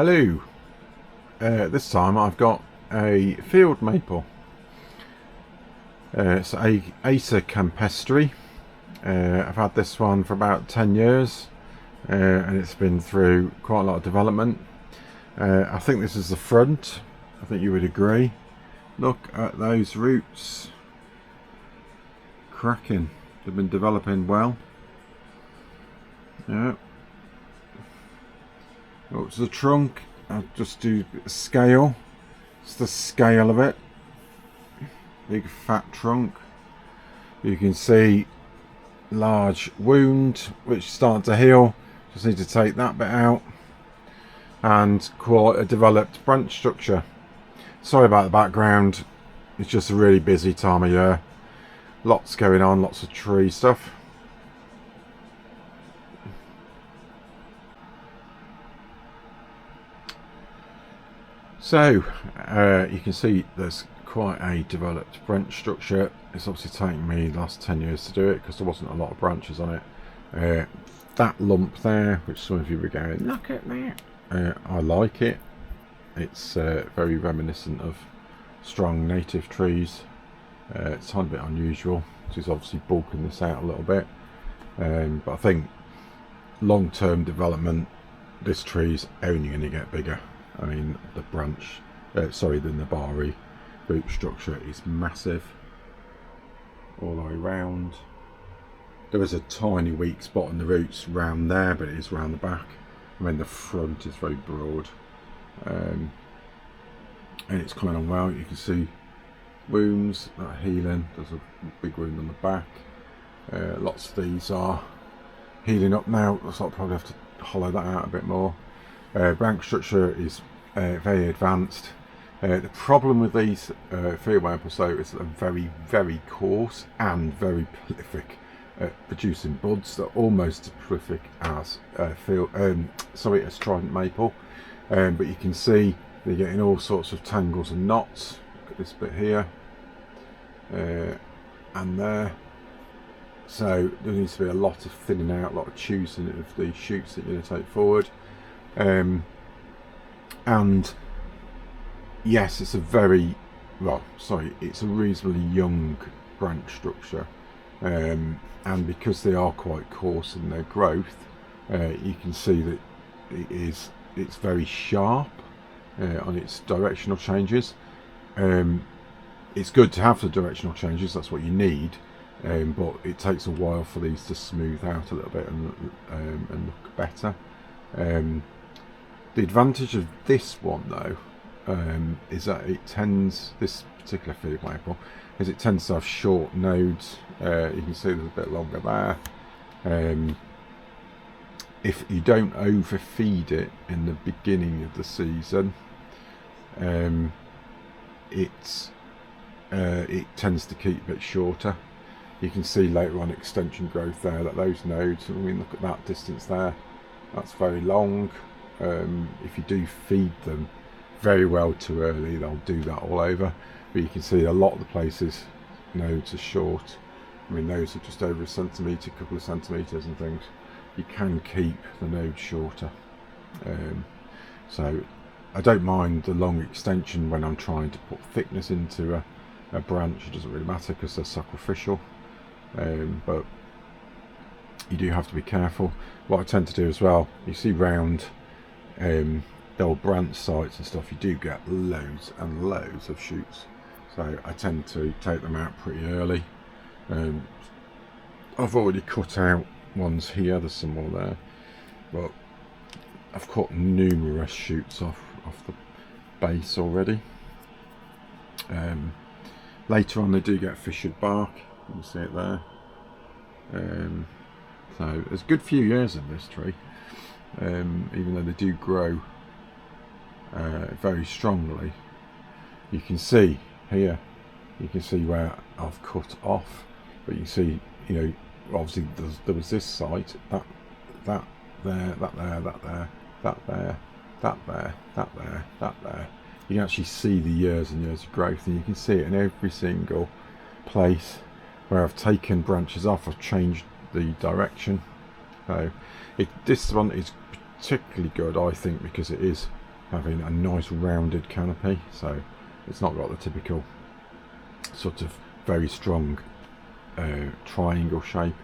Hello, this time I've got a field maple. It's a Acer Campestre. I've had this one for about 10 years and it's been through quite a lot of development. I think this is the front. I think you would agree. Look at those roots. Cracking. They've been developing well. Yeah. Up to the trunk. I'll just do a scale. It's the scale of it. Big fat trunk. You can see large wound which is starting to heal. Just need to take that bit out. And quite a developed branch structure. Sorry about the background. It's just a really busy time of year. Lots going on, lots of tree stuff. So you can see there's quite a developed branch structure. It's obviously taken me the last 10 years to do it because there wasn't a lot of branches on it. That lump there, which some of you were going, look at that. I like it. It's very reminiscent of strong native trees. It's a tiny bit unusual. It's obviously bulking this out a little bit. But I think long-term development, this tree's only going to get bigger. I mean, the branch, the Nabari root structure is massive all the way round. There is a tiny weak spot in the roots round there, but it is round the back. I mean, the front is very broad, and it's coming on well. You can see wounds that are healing. There's a big wound on the back. Lots of these are healing up now, so I'll probably have to hollow that out a bit more. Branch structure is very advanced. The problem with these field maples though is that they're very, very coarse and very prolific at producing buds. They're almost as prolific as as trident maple, but you can see they're getting all sorts of tangles and knots. Look at this bit here and there. So there needs to be a lot of thinning out, a lot of choosing of the shoots that you're going to take forward. And yes, it's a it's a reasonably young branch structure, and because they are quite coarse in their growth, you can see that it's very sharp on its directional changes. It's good to have the directional changes, that's what you need, but it takes a while for these to smooth out a little bit and look better. The advantage of this one though is that this particular field maple, is it tends to have short nodes. You can see there's a bit longer there. If you don't overfeed it in the beginning of the season, it tends to keep a bit shorter. You can see later on extension growth there, that those nodes, I mean, look at that distance there, that's very long. If you do feed them very well too early, they'll do that all over. But you can see a lot of the places nodes are short. I mean, those are just over a centimetre, a couple of centimetres and things. You can keep the nodes shorter. So I don't mind the long extension when I'm trying to put thickness into a branch. It doesn't really matter because they're sacrificial. But you do have to be careful. What I tend to do as well, you see round the old branch sites and stuff, you do get loads and loads of shoots, so I tend to take them out pretty early. I've already cut out ones here, there's some more there, but I've cut numerous shoots off the base already. Later on they do get fissured bark, you can see it there. So there's a good few years in this tree, even though they do grow very strongly. You can see here, you can see where I've cut off, but you can see, you know, obviously there was this site, that there, that there, that there, that there, that there, that there, that there. You can actually see the years and years of growth, and you can see it in every single place where I've taken branches off. I've changed the direction. So this one is particularly good, I think, because it is having a nice rounded canopy, so it's not got the typical sort of very strong triangle shape.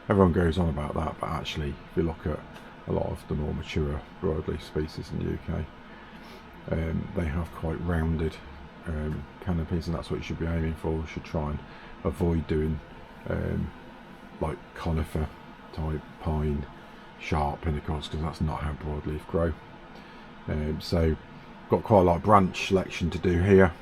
Everyone goes on about that, but actually if you look at a lot of the more mature broadleaf species in the UK, they have quite rounded canopies, and that's what you should be aiming for. You should try and avoid doing like conifer type pine, sharp pinnacles, because that's not how broadleaf grow. So got quite a lot of branch selection to do here.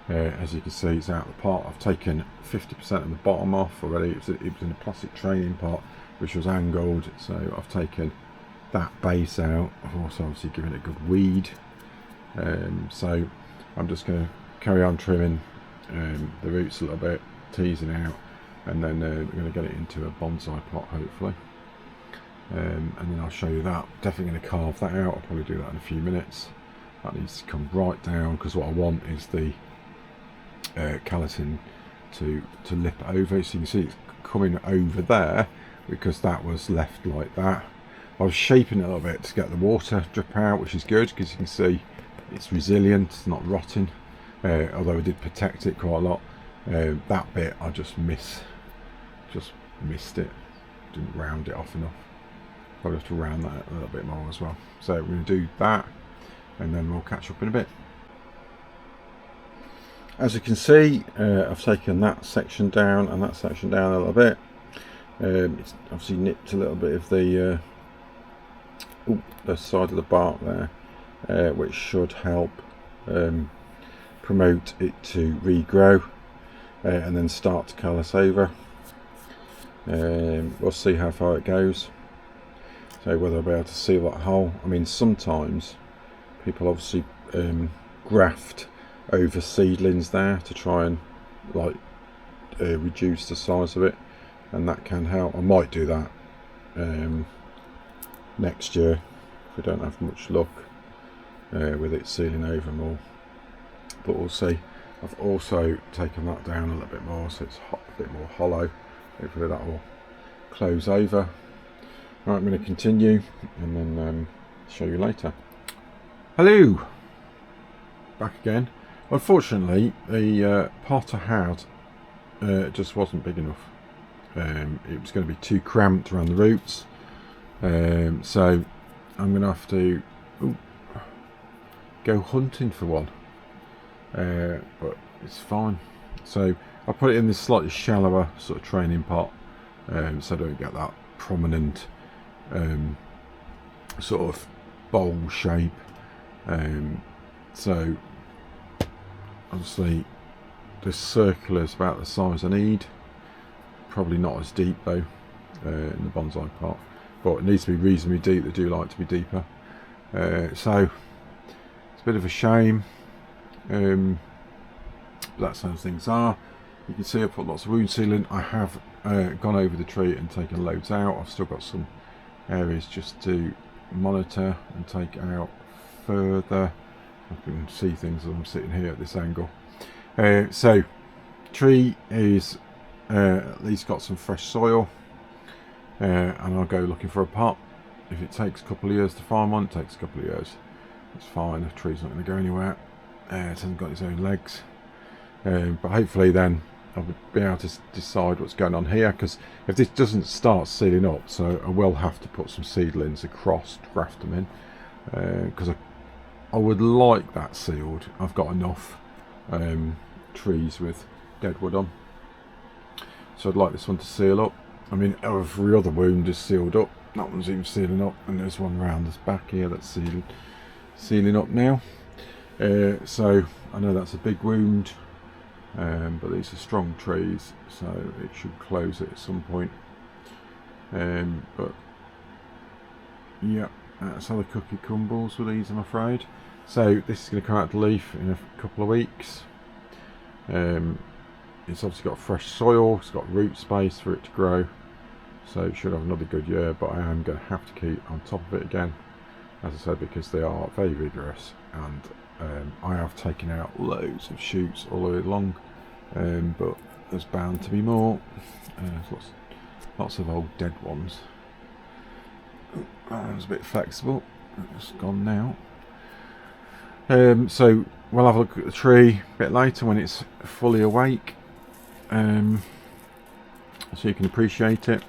As you can see, it's out of the pot. I've taken 50% of the bottom off already. It was in a plastic training pot which was angled, so I've taken that base out. I've also obviously given it a good weed. So I'm just going to carry on trimming the roots a little bit, teasing out, and then we're going to get it into a bonsai pot hopefully. And then I'll show you that. Definitely going to carve that out. I'll probably do that in a few minutes. That needs to come right down, because what I want is the callus to lip over, so you can see it's coming over there because that was left like that. I was shaping it a little bit to get the water drip out, which is good because you can see it's resilient, it's not rotting, although I did protect it quite a lot. That bit I just missed it, didn't round it off enough. Probably have to round that a little bit more as well. So we're going to do that and then we'll catch up in a bit. As you can see, I've taken that section down and that section down a little bit. It's obviously nipped a little bit of the side of the bark there, which should help promote it to regrow and then start to callus over. We'll see how far it goes, so whether I'll be able to seal that hole. I mean, sometimes people obviously graft over seedlings there to try and like reduce the size of it, and that can help. I might do that next year if we don't have much luck with it sealing over more, but we'll see. I've also taken that down a little bit more so it's a bit more hollow. Hopefully that will close over. Right, I'm going to continue and then show you later. Hello, back again. Unfortunately, the pot I had just wasn't big enough. It was going to be too cramped around the roots, so I'm going to have to go hunting for one, but it's fine. So I put it in this slightly shallower sort of training pot, so I don't get that prominent sort of bowl shape. So obviously this circular is about the size I need, probably not as deep though in the bonsai pot, but it needs to be reasonably deep. They do like to be deeper, so it's a bit of a shame, but that's how things are. You can see I put lots of wound sealing. I have gone over the tree and taken loads out. I've still got some areas just to monitor and take out further. I can see things as I'm sitting here at this angle. So tree is at least got some fresh soil, and I'll go looking for a pot. If it takes a couple of years to find one, it takes a couple of years. It's fine, the tree's not going to go anywhere. It hasn't got its own legs, but hopefully then I'll be able to decide what's going on here, because if this doesn't start sealing up, so I will have to put some seedlings across to graft them in, because I would like that sealed. I've got enough trees with dead wood on, so I'd like this one to seal up. I mean, every other wound is sealed up, that one's even sealing up, and there's one round this back here that's sealing up now. So I know that's a big wound, but these are strong trees, so it should close it at some point. But yeah, that's how the cookie crumbles with these, I'm afraid. So this is going to come out to leaf in a couple of weeks. It's obviously got fresh soil, it's got root space for it to grow, so it should have another good year, but I am going to have to keep on top of it again, as I said, because they are very vigorous, and I have taken out loads of shoots all the way along, but there's bound to be more. Lots of old dead ones. That one's a bit flexible, it's gone now. So we'll have a look at the tree a bit later when it's fully awake, so you can appreciate it.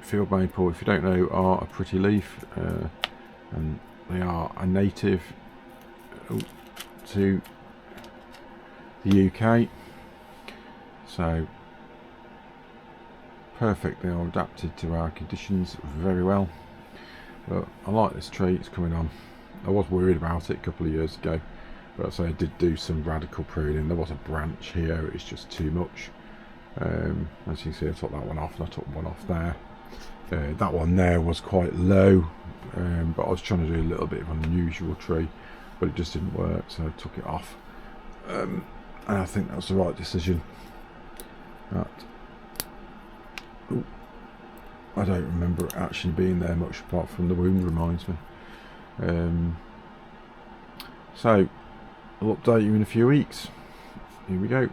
Field maple, if you don't know, are a pretty leaf, and they are a native to the UK, so perfect. They are adapted to our conditions very well. But I like this tree, it's coming on. I was worried about it a couple of years ago, but I say I did do some radical pruning. There was a branch here, it was just too much. As you can see, I took that one off, and I took one off there. That one there was quite low, but I was trying to do a little bit of an unusual tree, but it just didn't work, so I took it off. And I think that was the right decision. I don't remember it actually being there much, apart from the wound reminds me. So I'll update you in a few weeks. Here we go.